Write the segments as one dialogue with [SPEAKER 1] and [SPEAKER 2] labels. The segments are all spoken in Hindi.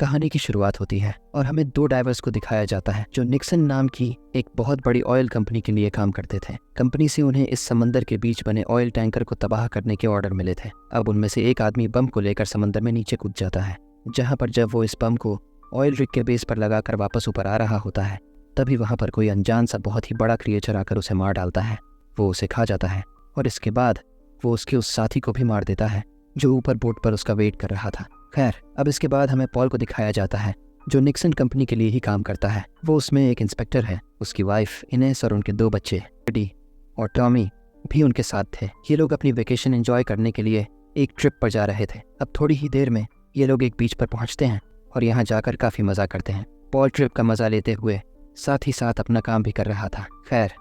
[SPEAKER 1] कहानी की शुरुआत होती है और हमें दो डाइवर्स को दिखाया जाता है जो निक्सन नाम की एक बहुत बड़ी ऑयल कंपनी के लिए काम करते थे। कंपनी से उन्हें इस समंदर के बीच बने ऑयल टैंकर को तबाह करने के ऑर्डर मिले थे। अब उनमें से एक आदमी बम को लेकर समंदर में नीचे कूद जाता है, जहाँ पर जब वो इस बम को ऑयल रिग के बेस पर लगाकर वापस ऊपर आ रहा होता है, तभी वहाँ पर कोई अनजान सा बहुत ही बड़ा क्रिएचर आकर उसे मार डालता है। वो उसे खा जाता है और इसके बाद वो उसके उस साथी को भी मार देता है जो ऊपर बोट पर उसका वेट कर रहा था। खैर, अब इसके बाद हमें पॉल को दिखाया जाता है जो निक्सन कंपनी के लिए ही काम करता है। वो उसमें एक इंस्पेक्टर है, उसकी वाइफ इनेस और उनके दो बच्चे एडी और टॉमी भी उनके साथ थे। ये लोग अपनी वेकेशन एंजॉय करने के लिए एक ट्रिप पर जा रहे थे। अब थोड़ी ही देर में ये लोग एक बीच पर पहुंचते हैं और यहाँ जाकर काफ़ी मज़ा करते हैं। पॉल ट्रिप का मज़ा लेते हुए साथ ही साथ अपना काम भी कर रहा था। खैर,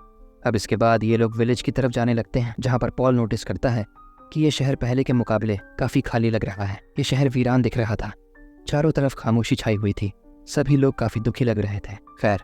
[SPEAKER 1] अब इसके बाद ये लोग विलेज की तरफ जाने लगते हैं, जहाँ पर पॉल नोटिस करता है कि ये शहर पहले के मुकाबले काफ़ी खाली लग रहा है। ये शहर वीरान दिख रहा था, चारों तरफ खामोशी छाई हुई थी, सभी लोग काफ़ी दुखी लग रहे थे। खैर,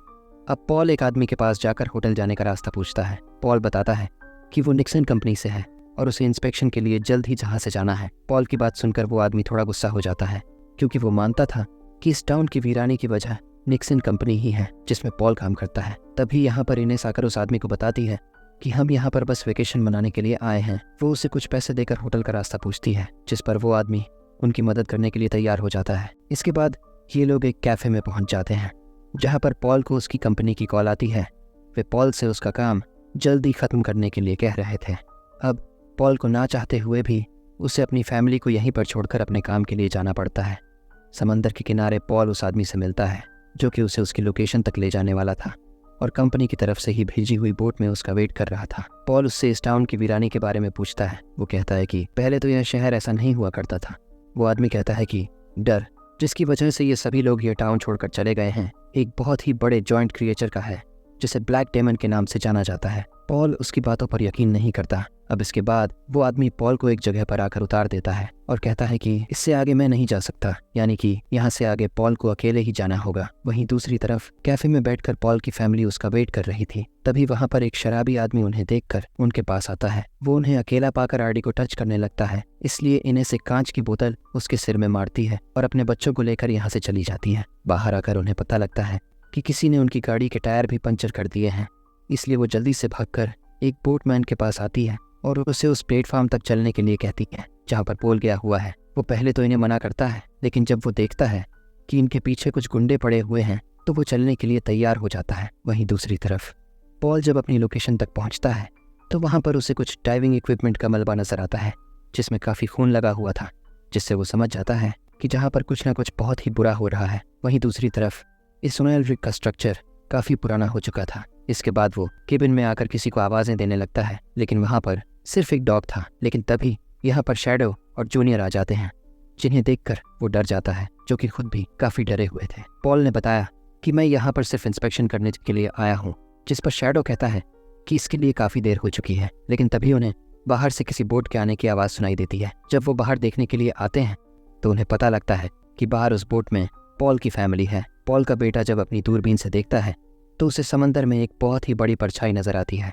[SPEAKER 1] अब पॉल एक आदमी के पास जाकर होटल जाने का रास्ता पूछता है। पॉल बताता है कि वो निक्सन कंपनी से है और उसे इंस्पेक्शन के लिए जल्द ही जहाँ से जाना है। पॉल की बात सुनकर वो आदमी थोड़ा गुस्सा हो जाता है, क्योंकि वो मानता था कि इस टाउन की वीरानी की वजह निक्सन कंपनी ही है जिसमें पॉल काम करता है। तभी यहाँ पर इनेस आकर उस आदमी को बताती है कि हम यहाँ पर बस वेकेशन मनाने के लिए आए हैं। वो उसे कुछ पैसे देकर होटल का रास्ता पूछती है, जिस पर वो आदमी उनकी मदद करने के लिए तैयार हो जाता है। इसके बाद ये लोग एक कैफ़े में पहुँच जाते हैं, जहाँ पर पॉल को उसकी कंपनी की कॉल आती है। वे पॉल से उसका काम जल्दी ख़त्म करने के लिए कह रहे थे। अब पॉल को ना चाहते हुए भी उसे अपनी फैमिली को यहीं पर छोड़कर अपने काम के लिए जाना पड़ता है। समंदर के किनारे पॉल उस आदमी से मिलता है जो कि उसे उसकी लोकेशन तक ले जाने वाला था और कंपनी की तरफ से ही भेजी हुई बोट में उसका वेट कर रहा था। पॉल उससे इस टाउन की वीरानी के बारे में पूछता है। वो कहता है कि पहले तो यह शहर ऐसा नहीं हुआ करता था। वो आदमी कहता है कि डर जिसकी वजह से ये सभी लोग ये टाउन छोड़कर चले गए हैं एक बहुत ही बड़े जॉइंट क्रिएचर का है, जिसे ब्लैक डेमन के नाम से जाना जाता है। पॉल उसकी बातों पर यकीन नहीं करता। अब इसके बाद वो आदमी पॉल को एक जगह पर आकर उतार देता है और कहता है कि इससे आगे मैं नहीं जा सकता, यानी कि यहाँ से आगे पॉल को अकेले ही जाना होगा। वहीं दूसरी तरफ कैफे में बैठकर पॉल की फैमिली उसका वेट कर रही थी। तभी वहाँ पर एक शराबी आदमी उन्हें देखकर उनके पास आता है। वो उन्हें अकेला पाकर आरडी को टच करने लगता है, इसलिए इन्हें से कांच की बोतल उसके सिर में मारती है और अपने बच्चों को लेकर यहाँ से चली जाती है। बाहर आकर उन्हें पता लगता है कि किसी ने उनकी गाड़ी के टायर भी पंचर कर दिए हैं, इसलिए वो जल्दी से भागकर एक बोटमैन के पास आती है और उसे उस प्लेटफॉर्म तक चलने के लिए कहती है जहाँ पर पोल गया हुआ है। वो पहले तो इन्हें मना करता है, लेकिन जब वो देखता है कि इनके पीछे कुछ गुंडे पड़े हुए हैं तो वो चलने के लिए तैयार हो जाता है। वहीं दूसरी तरफ पॉल जब अपनी लोकेशन तक पहुँचता है तो वहाँ पर उसे कुछ डाइविंग इक्विपमेंट का मलबा नजर आता है, जिसमें काफ़ी खून लगा हुआ था, जिससे वो समझ जाता है कि जहाँ पर कुछ ना कुछ बहुत ही बुरा हो रहा है। वहीं दूसरी तरफ इस ऑयल रिग का स्ट्रक्चर काफ़ी पुराना हो चुका था। इसके बाद वो केबिन में आकर किसी को आवाज़ें देने लगता है, लेकिन वहाँ पर सिर्फ एक डॉग था। लेकिन तभी यहाँ पर शैडो और जूनियर आ जाते हैं, जिन्हें देखकर वो डर जाता है, जो कि खुद भी काफ़ी डरे हुए थे। पॉल ने बताया कि मैं यहाँ पर सिर्फ इंस्पेक्शन करने के लिए आया हूँ, जिस पर शैडो कहता है कि इसके लिए काफ़ी देर हो चुकी है। लेकिन तभी उन्हें बाहर से किसी बोट के आने की आवाज़ सुनाई देती है। जब वो बाहर देखने के लिए आते हैं तो उन्हें पता लगता है कि बाहर उस बोट में पॉल की फैमिली है। पॉल का बेटा जब अपनी दूरबीन से देखता है तो उसे समंदर में एक बहुत ही बड़ी परछाई नजर आती है,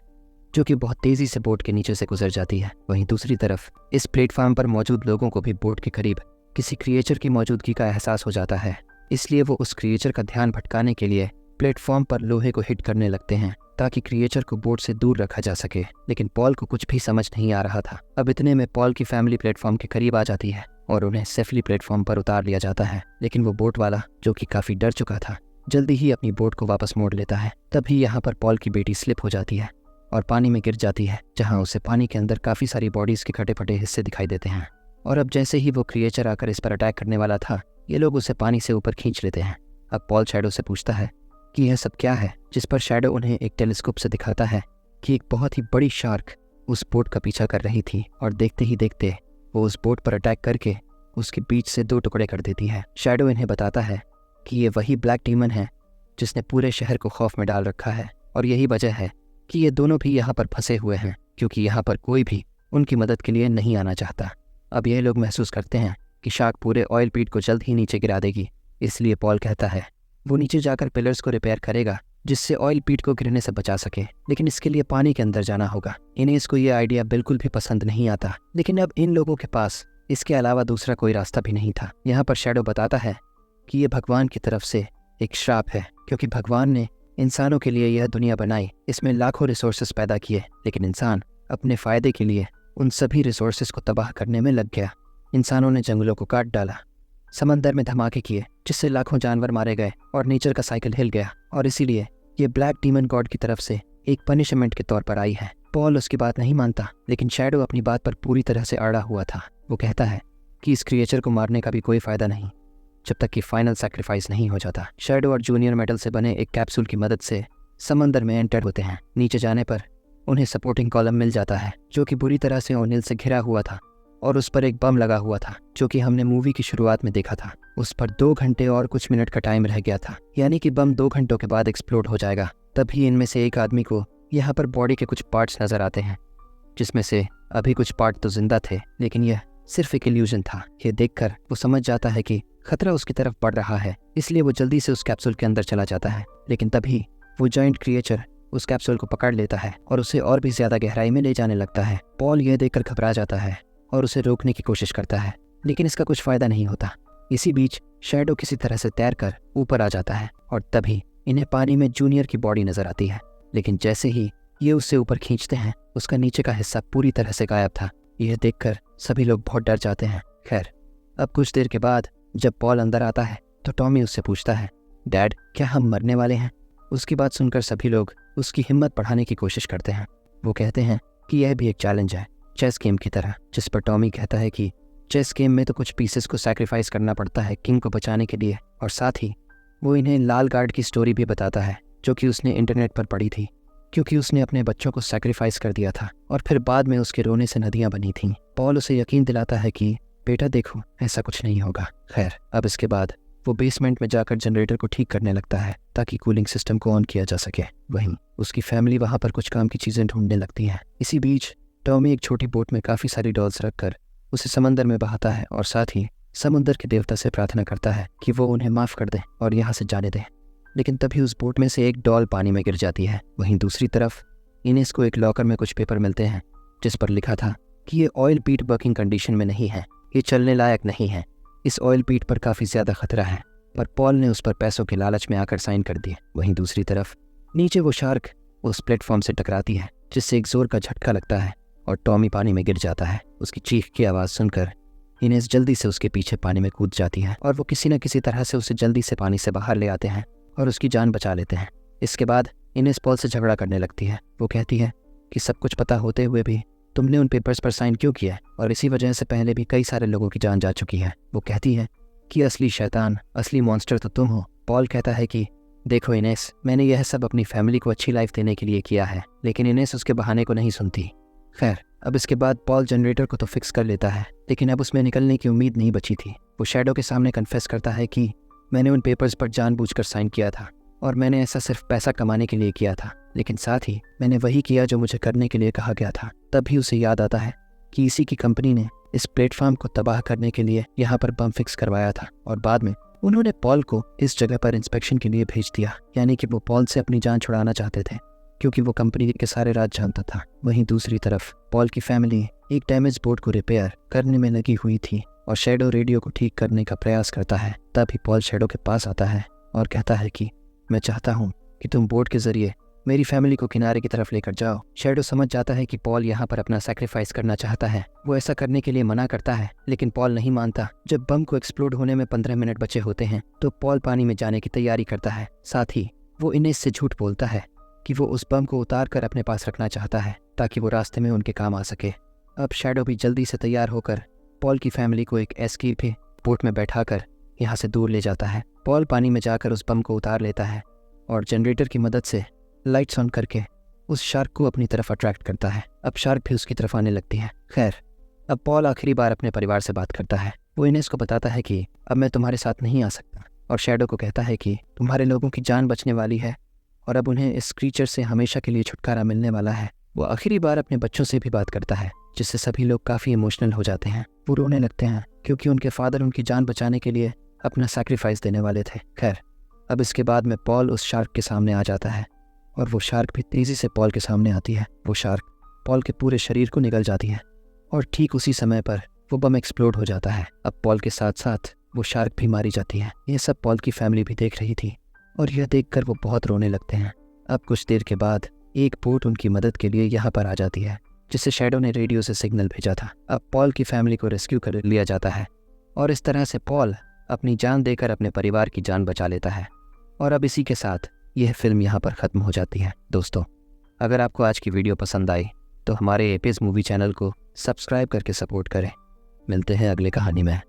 [SPEAKER 1] जो कि बहुत तेजी से बोट के नीचे से गुजर जाती है। वहीं दूसरी तरफ इस प्लेटफॉर्म पर मौजूद लोगों को भी बोट के करीब किसी क्रिएचर की मौजूदगी का एहसास हो जाता है, इसलिए वो उस क्रिएचर का ध्यान भटकाने के लिए प्लेटफॉर्म पर लोहे को हिट करने लगते हैं ताकि क्रिएचर को बोट से दूर रखा जा सके। लेकिन पॉल को कुछ भी समझ नहीं आ रहा था। अब इतने में पॉल की फैमिली प्लेटफॉर्म के करीब आ जाती है और उन्हें सेफली प्लेटफॉर्म पर उतार लिया जाता है। लेकिन वो बोट वाला, जो कि काफ़ी डर चुका था, जल्दी ही अपनी बोट को वापस मोड़ लेता है। तभी यहाँ पर पॉल की बेटी स्लिप हो जाती है और पानी में गिर जाती है, जहाँ उसे पानी के अंदर काफ़ी सारी बॉडीज़ के कटे फटे हिस्से दिखाई देते हैं। और अब जैसे ही वो क्रिएचर आकर इस पर अटैक करने वाला था, ये लोग उसे पानी से ऊपर खींच लेते हैं। अब पॉल शैडो से पूछता है कि यह सब क्या है, जिस पर शैडो उन्हें एक टेलीस्कोप से दिखाता है कि एक बहुत ही बड़ी शार्क उस बोट का पीछा कर रही थी और देखते ही देखते वो उस बोट पर अटैक करके उसके बीच से दो टुकड़े कर देती है। शैडो इन्हें बताता है कि ये वही ब्लैक डीमन है जिसने पूरे शहर को खौफ में डाल रखा है और यही वजह है कि ये दोनों भी यहाँ पर फंसे हुए हैं, क्योंकि यहाँ पर कोई भी उनकी मदद के लिए नहीं आना चाहता। अब ये लोग महसूस करते हैं कि शार्क पूरे ऑयल पीट को जल्द ही नीचे गिरा देगी, इसलिए पॉल कहता है वो नीचे जाकर पिलर्स को रिपेयर करेगा जिससे ऑयल पीट को गिरने से बचा सके, लेकिन इसके लिए पानी के अंदर जाना होगा। इन्हें इसको ये आइडिया बिल्कुल भी पसंद नहीं आता, लेकिन अब इन लोगों के पास इसके अलावा दूसरा कोई रास्ता भी नहीं था। यहाँ पर शैडो बताता है कि ये भगवान की तरफ से एक श्राप है, क्योंकि भगवान ने इंसानों के लिए यह दुनिया बनाई, इसमें लाखों रिसोर्सेस पैदा किए, लेकिन इंसान अपने फ़ायदे के लिए उन सभी रिसोर्सेस को तबाह करने में लग गया। इंसानों ने जंगलों को काट डाला, समंदर में धमाके किए जिससे लाखों जानवर मारे गए और नेचर का साइकिल हिल गया, और इसीलिए ये ब्लैक डीमन गॉड की तरफ से एक पनिशमेंट के तौर पर आई है। पॉल उसकी बात नहीं मानता, लेकिन शैडो अपनी बात पर पूरी तरह से अड़ा हुआ था। वो कहता है कि इस क्रिएचर को मारने का भी कोई फ़ायदा नहीं जब तक कि फाइनल सैक्रिफाइस नहीं हो जाता। शैडो और जूनियर मेटल से बने एक कैप्सूल की मदद से समंदर में एंटर होते हैं। नीचे जाने पर उन्हें सपोर्टिंग कॉलम मिल जाता है जो कि बुरी तरह से ओनिल से घिरा हुआ था, और उस पर एक बम लगा हुआ था जो कि हमने मूवी की शुरुआत में देखा था। उस पर 2 घंटे और कुछ मिनट का टाइम रह गया था, यानी कि बम 2 घंटों के बाद एक्सप्लोड हो जाएगा। तभी इनमें से एक आदमी को यहाँ पर बॉडी के कुछ पार्ट्स नजर आते हैं, जिसमें से अभी कुछ पार्ट तो जिंदा थे, लेकिन यह सिर्फ एक इल्यूजन था। ये देखकर वो समझ जाता है कि खतरा उसकी तरफ बढ़ रहा है, इसलिए वो जल्दी से उस कैप्सूल के अंदर चला जाता है। लेकिन तभी वो जायंट क्रिएचर उस कैप्सूल को पकड़ लेता है और उसे और भी ज्यादा गहराई में ले जाने लगता है। पॉल यह देखकर घबरा जाता है और उसे रोकने की कोशिश करता है, लेकिन इसका कुछ फायदा नहीं होता। इसी बीच शैडो किसी तरह से तैरकर ऊपर आ जाता है और तभी इन्हें पानी में जूनियर की बॉडी नजर आती है, लेकिन जैसे ही ये उससे ऊपर खींचते हैं उसका नीचे का हिस्सा पूरी तरह से गायब था। यह देखकर सभी लोग बहुत डर जाते हैं। खैर, अब कुछ देर के बाद जब पॉल अंदर आता है तो टॉमी उससे पूछता है, डैड क्या हम मरने वाले हैं? उसकी बात सुनकर सभी लोग उसकी हिम्मत बढ़ाने की कोशिश करते हैं। वो कहते हैं कि यह भी एक चैलेंज है, चेस गेम की तरह, जिस पर टॉमी कहता है कि चेस गेम में तो कुछ पीसेस को सैक्रिफाइस करना पड़ता है किंग को बचाने के लिए। और साथ ही वो इन्हें लाल गार्ड की स्टोरी भी बताता है जो कि उसने इंटरनेट पर पढ़ी थी, क्योंकि उसने अपने बच्चों को सैक्रिफाइस कर दिया था और फिर बाद में उसके रोने से नदियां बनी थीं। पॉल उसे यकीन दिलाता है कि बेटा देखो, ऐसा कुछ नहीं होगा। खैर, अब इसके बाद वो बेसमेंट में जाकर जनरेटर को ठीक करने लगता है ताकि कूलिंग सिस्टम को ऑन किया जा सके। वहीं उसकी फैमिली वहां पर कुछ काम की चीजें ढूंढने लगती हैं। इसी बीच टॉमी एक छोटी बोट में काफी सारी डॉल्स रखकर उसे समंदर में बहाता है और साथ ही समुद्र के देवता से प्रार्थना करता है कि वो उन्हें माफ कर दे और यहाँ से जाने दे। लेकिन तभी उस बोट में से एक डॉल पानी में गिर जाती है। वहीं दूसरी तरफ इनेस को एक लॉकर में कुछ पेपर मिलते हैं जिस पर लिखा था कि ये ऑयल पीट वर्किंग कंडीशन में नहीं है, ये चलने लायक नहीं है, इस ऑयल पीट पर काफ़ी ज़्यादा खतरा है। पर पॉल ने उस पर पैसों के लालच में आकर साइन कर दिए। वहीं दूसरी तरफ नीचे वो शार्क उस प्लेटफॉर्म से टकराती है जिससे एक जोर का झटका लगता है और टॉमी पानी में गिर जाता है। उसकी चीख की आवाज़ सुनकर इनेस जल्दी से उसके पीछे पानी में कूद जाती है और वो किसी न किसी तरह से उसे जल्दी से पानी से बाहर ले आते हैं और उसकी जान बचा लेते हैं। इसके बाद इनेस पॉल से झगड़ा करने लगती है। वो कहती है कि सब कुछ पता होते हुए भी तुमने उन पेपर्स पर साइन क्यों किया, और इसी वजह से पहले भी कई सारे लोगों की जान जा चुकी है। वो कहती है कि असली शैतान, असली मॉन्स्टर तो तुम हो। पॉल कहता है कि देखो इनेस, मैंने यह सब अपनी फैमिली को अच्छी लाइफ देने के लिए किया है, लेकिन इनेस उसके बहाने को नहीं सुनती। खैर, अब इसके बाद पॉल जनरेटर को तो फिक्स कर लेता है, लेकिन अब उसमें निकलने की उम्मीद नहीं बची थी। वो शैडो के सामने कन्फेस करता है कि मैंने उन पेपर्स पर जानबूझकर साइन किया था और मैंने ऐसा सिर्फ पैसा कमाने के लिए किया था, लेकिन साथ ही मैंने वही किया जो मुझे करने के लिए कहा गया था। तभी उसे याद आता है कि इसी की कंपनी ने इस प्लेटफॉर्म को तबाह करने के लिए यहाँ पर बम फिक्स करवाया था और बाद में उन्होंने पॉल को इस जगह पर इंस्पेक्शन के लिए भेज दिया, यानी कि वो पॉल से अपनी जान छुड़ाना चाहते थे क्योंकि वो कंपनी के सारे राज जानता था। वहीं दूसरी तरफ पॉल की फैमिली एक डैमेज बोट को रिपेयर करने में लगी हुई थी और शैडो रेडियो को ठीक करने का प्रयास करता है। तभी पॉल शैडो के पास आता है और कहता है कि मैं चाहता हूँ कि तुम बोट के जरिए मेरी फैमिली को किनारे की तरफ लेकर जाओ। शैडो समझ जाता है कि पॉल यहाँ पर अपना सैक्रिफाइस करना चाहता है। वो ऐसा करने के लिए मना करता है, लेकिन पॉल नहीं मानता। जब बम को एक्सप्लोड होने में 15 मिनट बचे होते हैं तो पॉल पानी में जाने की तैयारी करता है। साथ ही वो इनेस से झूठ बोलता है कि वो उस बम को उतार कर अपने पास रखना चाहता है ताकि वो रास्ते में उनके काम आ सके। अब शैडो भी जल्दी से तैयार होकर पॉल की फैमिली को एक एस्केप बोट में बैठाकर यहाँ से दूर ले जाता है। पॉल पानी में जाकर उस बम को उतार लेता है और जनरेटर की मदद से लाइट्स ऑन करके उस शार्क को अपनी तरफ अट्रैक्ट करता है। अब शार्क भी उसकी तरफ आने लगती है। खैर, अब पॉल आखिरी बार अपने परिवार से बात करता है। वो इनेस को बताता है कि अब मैं तुम्हारे साथ नहीं आ सकता और शैडो को कहता है कि तुम्हारे लोगों की जान बचने वाली है और अब उन्हें इस क्रीचर से हमेशा के लिए छुटकारा मिलने वाला है। वो आखिरी बार अपने बच्चों से भी बात करता है जिससे सभी लोग काफ़ी इमोशनल हो जाते हैं। वो रोने लगते हैं क्योंकि उनके फादर उनकी जान बचाने के लिए अपना सैक्रिफाइस देने वाले थे। खैर, अब इसके बाद में पॉल उस शार्क के सामने आ जाता है और वो शार्क भी तेज़ी से पॉल के सामने आती है। वो शार्क पॉल के पूरे शरीर को निगल जाती है और ठीक उसी समय पर वो बम एक्सप्लोड हो जाता है। अब पॉल के साथ साथ वो शार्क भी मारी जाती है। ये सब पॉल की फैमिली भी देख रही थी और यह देखकर वो बहुत रोने लगते हैं। अब कुछ देर के बाद एक बोट उनकी मदद के लिए यहाँ पर आ जाती है, जिसे शैडो ने रेडियो से सिग्नल भेजा था। अब पॉल की फैमिली को रेस्क्यू कर लिया जाता है और इस तरह से पॉल अपनी जान देकर अपने परिवार की जान बचा लेता है। और अब इसी के साथ यह फिल्म यहाँ पर ख़त्म हो जाती है। दोस्तों, अगर आपको आज की वीडियो पसंद आई तो हमारे एपिस मूवी चैनल को सब्सक्राइब करके सपोर्ट करें। मिलते हैं अगले कहानी में।